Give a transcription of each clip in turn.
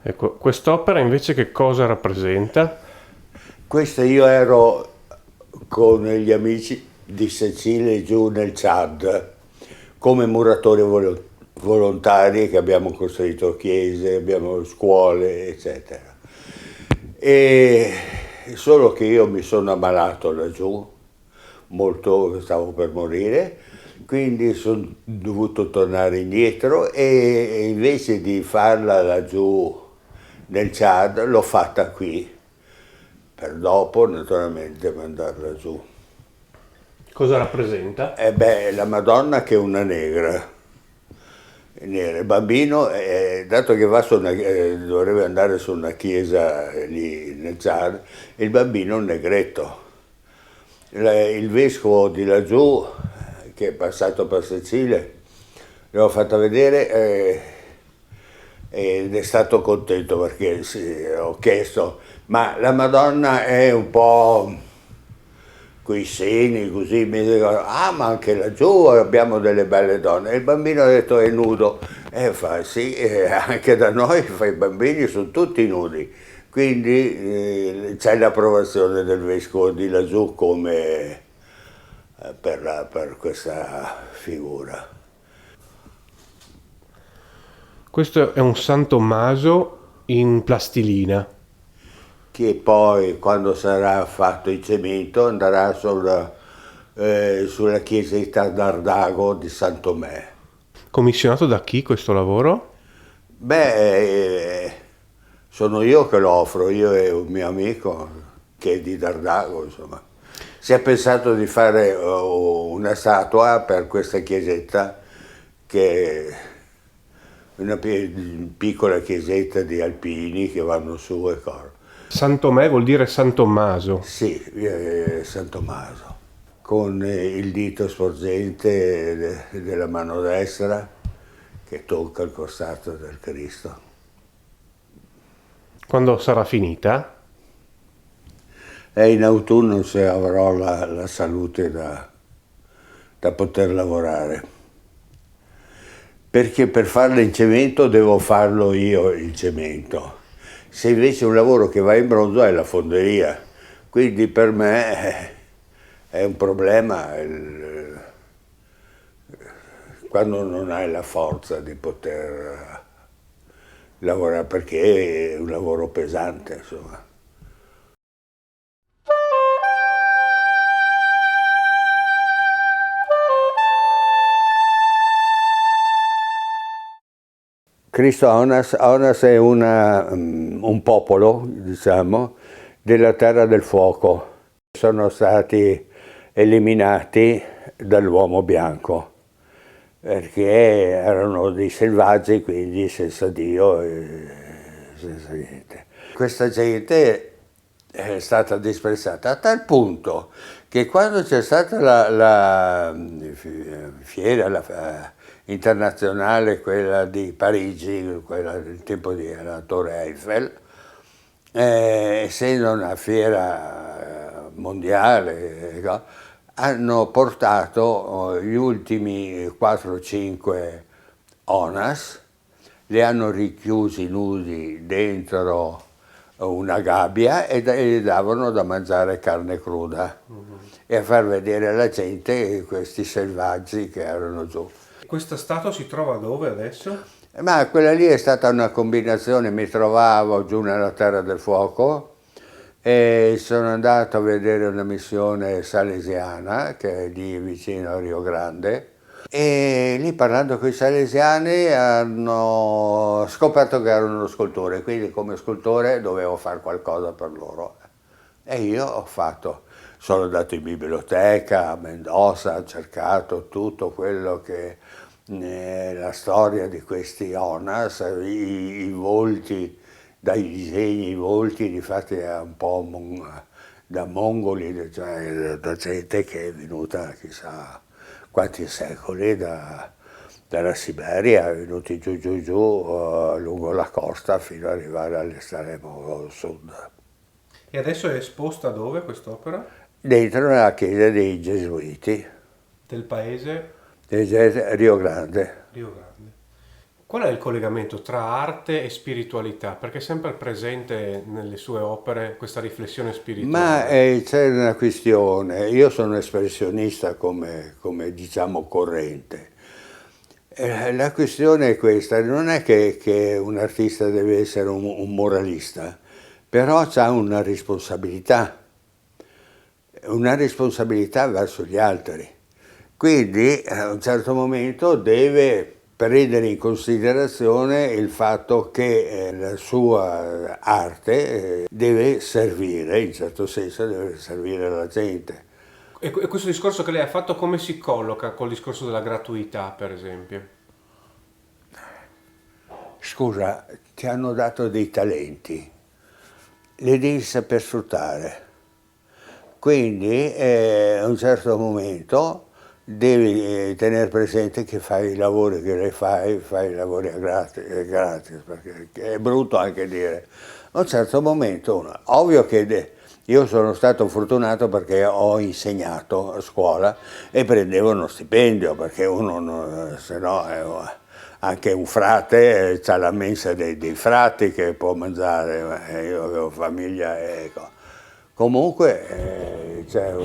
Ecco, quest'opera invece che cosa rappresenta? Questa io ero con gli amici di Sicilia giù nel Chad come muratori volontari che abbiamo costruito chiese, abbiamo scuole, eccetera. E solo che io mi sono ammalato laggiù, molto, stavo per morire, quindi sono dovuto tornare indietro e invece di farla laggiù nel Chad l'ho fatta qui, per dopo naturalmente mandarla giù. Cosa rappresenta? E beh, la Madonna che è una negra. Il bambino, dato che va su dovrebbe andare su una chiesa lì nel Chad, il bambino è un negretto. Il vescovo di laggiù, che è passato per Sicilia, l'ho fatta vedere ed è stato contento perché sì, ho chiesto, ma la Madonna è un po' coi seni così, mi dicono, ah ma anche laggiù abbiamo delle belle donne. E il bambino ha detto è nudo. E fa sì, anche da noi i bambini sono tutti nudi. Quindi c'è l'approvazione del vescovo di laggiù come per questa figura. Questo è un San Tommaso in plastilina. Che poi quando sarà fatto il cemento andrà sulla chiesetta d'Ardago di San Tomè. Commissionato da chi questo lavoro? Beh, sono io che lo offro, io e un mio amico che è di Dardago, insomma. Si è pensato di fare una statua per questa chiesetta, che è una piccola chiesetta di alpini che vanno su e cose. San Tomè vuol dire San Tommaso. Sì, San Tommaso, con il dito sporgente della mano destra che tocca il costato del Cristo. Quando sarà finita? E in autunno se avrò la salute da poter lavorare. Perché per farlo in cemento devo farlo io il cemento. Se invece un lavoro che va in bronzo è la fonderia. Quindi per me è un problema quando non hai la forza di poter lavorare, perché è un lavoro pesante, insomma. Cristo Onas è un popolo, diciamo, della terra del fuoco. Sono stati eliminati dall'uomo bianco perché erano dei selvaggi, quindi senza Dio e senza niente. Questa gente è stata disprezzata a tal punto che quando c'è stata la fiera internazionale, quella di Parigi, quella del tempo della Torre Eiffel, essendo una fiera mondiale, hanno portato gli ultimi 4-5 ONAS, li hanno richiusi nudi dentro una gabbia e gli davano da mangiare carne cruda e a far vedere alla gente questi selvaggi che erano giù. Questa statua si trova dove adesso? Ma quella lì è stata una combinazione, mi trovavo giù nella Terra del Fuoco e sono andato a vedere una missione salesiana che è lì vicino a Rio Grande e lì parlando con i salesiani hanno scoperto che ero uno scultore, quindi come scultore dovevo fare qualcosa per loro. E io ho fatto, sono andato in biblioteca a Mendoza, ho cercato tutto quello che la storia di questi Onas, i volti, dai disegni, i volti, difatti è un po' da mongoli, cioè da gente che è venuta chissà quanti secoli dalla Siberia, è venuti giù giù giù lungo la costa fino ad arrivare all'estremo sud. E adesso è esposta dove quest'opera? Dentro nella chiesa dei Gesuiti, Del paese Rio Grande. Rio Grande. Qual è il collegamento tra arte e spiritualità? Perché è sempre presente nelle sue opere questa riflessione Ma spirituale. c'è una questione, io sono espressionista come diciamo corrente. La questione è questa, non è che un artista deve essere un moralista, però ha una responsabilità verso gli altri. Quindi a un certo momento deve prendere in considerazione il fatto che la sua arte deve servire, in certo senso deve servire la gente. E questo discorso che lei ha fatto come si colloca col discorso della gratuità, per esempio? Scusa, ti hanno dato dei talenti, li devi saper sfruttare. Quindi a un certo momento devi tenere presente che fai i lavori che le fai i lavori gratis, perché è brutto anche dire. A un certo momento, ovvio che io sono stato fortunato perché ho insegnato a scuola e prendevo uno stipendio, perché uno, se no, anche un frate c'ha la mensa dei frati che può mangiare, io avevo famiglia, ecco. Comunque c'è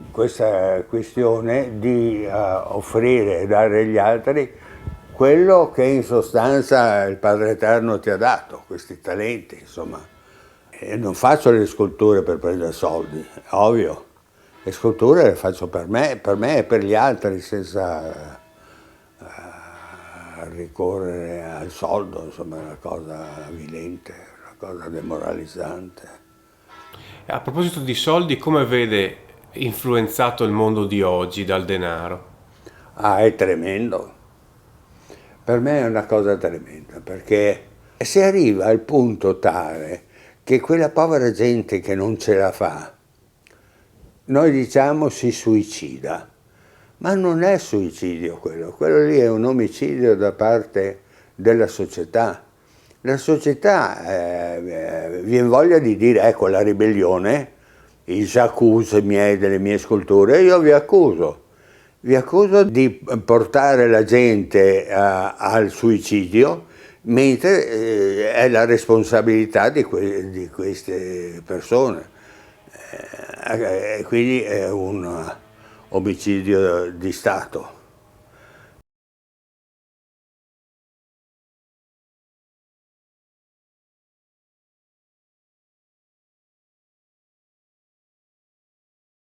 questa questione di offrire e dare agli altri quello che in sostanza il Padre Eterno ti ha dato, questi talenti, insomma. E non faccio le sculture per prendere soldi, è ovvio. Le sculture le faccio per me e per gli altri, senza ricorrere al soldo, insomma, è una cosa avvilente, una cosa demoralizzante. A proposito di soldi, come vede influenzato il mondo di oggi dal denaro? Ah, è tremendo. Per me è una cosa tremenda, perché se arriva al punto tale che quella povera gente che non ce la fa, noi diciamo si suicida, ma non è suicidio quello lì è un omicidio da parte della società. La società viene voglia di dire, ecco, la ribellione, i accuse miei delle mie sculture, io vi accuso di portare la gente al suicidio, mentre è la responsabilità di queste persone. Quindi è un omicidio di Stato.